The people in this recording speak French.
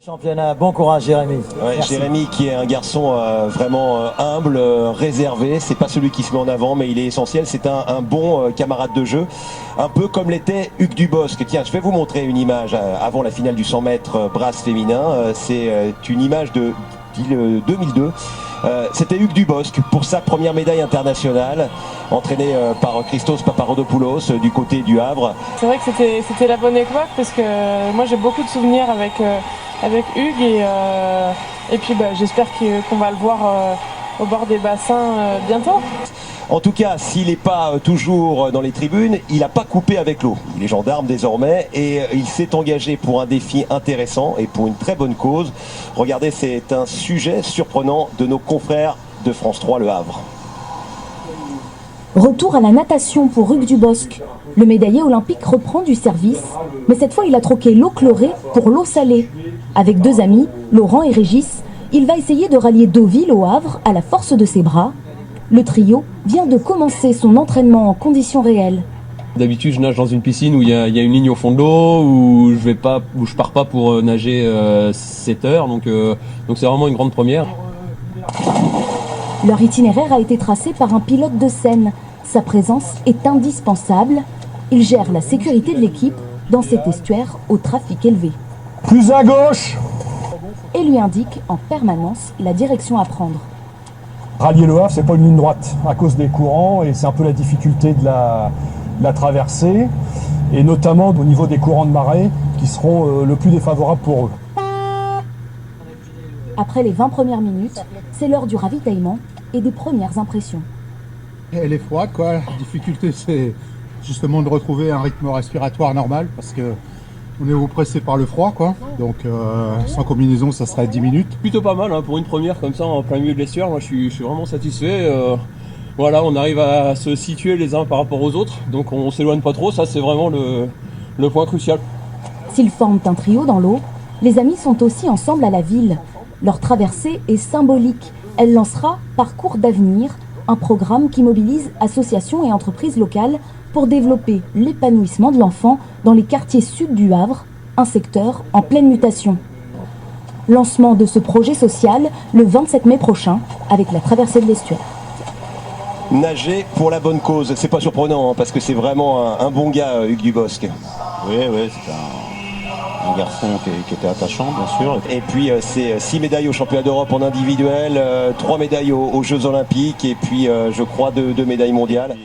Championnat, bon courage Jérémy. Ouais, Jérémy qui est un garçon vraiment humble, réservé, c'est pas celui qui se met en avant mais il est essentiel, c'est un bon camarade de jeu, un peu comme l'était Hugues Dubosc. Tiens, je vais vous montrer une image avant la finale du 100 mètres brasse féminin, c'est une image de 2002. C'était Hugues Dubosc pour sa première médaille internationale, entraîné par Christos Paparodopoulos du côté du Havre. C'est vrai que c'était la bonne époque parce que moi j'ai beaucoup de souvenirs avec Hugues et puis j'espère qu'on va le voir au bord des bassins bientôt. En tout cas, s'il n'est pas toujours dans les tribunes, il n'a pas coupé avec l'eau. Il est gendarme désormais et il s'est engagé pour un défi intéressant et pour une très bonne cause. Regardez, c'est un sujet surprenant de nos confrères de France 3 Le Havre. Retour à la natation pour Hugues Dubosc. Le médaillé olympique reprend du service, mais cette fois il a troqué l'eau chlorée pour l'eau salée. Avec deux amis, Laurent et Régis, il va essayer de rallier Deauville au Havre à la force de ses bras. Le trio vient de commencer son entraînement en conditions réelles. D'habitude, je nage dans une piscine où il y a une ligne au fond de l'eau, où je pars pas pour nager 7 heures, donc c'est vraiment une grande première. Leur itinéraire a été tracé par un pilote de scène. Sa présence est indispensable. Il gère la sécurité de l'équipe dans cet estuaire au trafic élevé. Plus à gauche! Et lui indique en permanence la direction à prendre. Rallier le Havre, c'est pas une ligne droite à cause des courants et c'est un peu la difficulté de la traversée et notamment au niveau des courants de marée qui seront le plus défavorables pour eux. Après les 20 premières minutes, c'est l'heure du ravitaillement et des premières impressions. Elle est froide, quoi. La difficulté, c'est justement de retrouver un rythme respiratoire normal parce que on est oppressé par le froid, quoi. Donc sans combinaison, ça serait 10 minutes. Plutôt pas mal, hein, pour une première comme ça en plein milieu de l'estuaire. Moi, je suis vraiment satisfait. Voilà, on arrive à se situer les uns par rapport aux autres, donc on s'éloigne pas trop. Ça, c'est vraiment le point crucial. S'ils forment un trio dans l'eau, les amis sont aussi ensemble à la ville. Leur traversée est symbolique. Elle lancera Parcours d'avenir, un programme qui mobilise associations et entreprises locales pour développer l'épanouissement de l'enfant dans les quartiers sud du Havre, un secteur en pleine mutation. Lancement de ce projet social le 27 mai prochain avec la traversée de l'estuaire. Nager pour la bonne cause, c'est pas surprenant hein, parce que c'est vraiment un bon gars, Hugues Dubosc. Oui, c'est un garçon qui était attachant, bien sûr. Et puis c'est 6 médailles aux championnats d'Europe en individuel, 3 médailles aux Jeux Olympiques et puis je crois 2 médailles mondiales.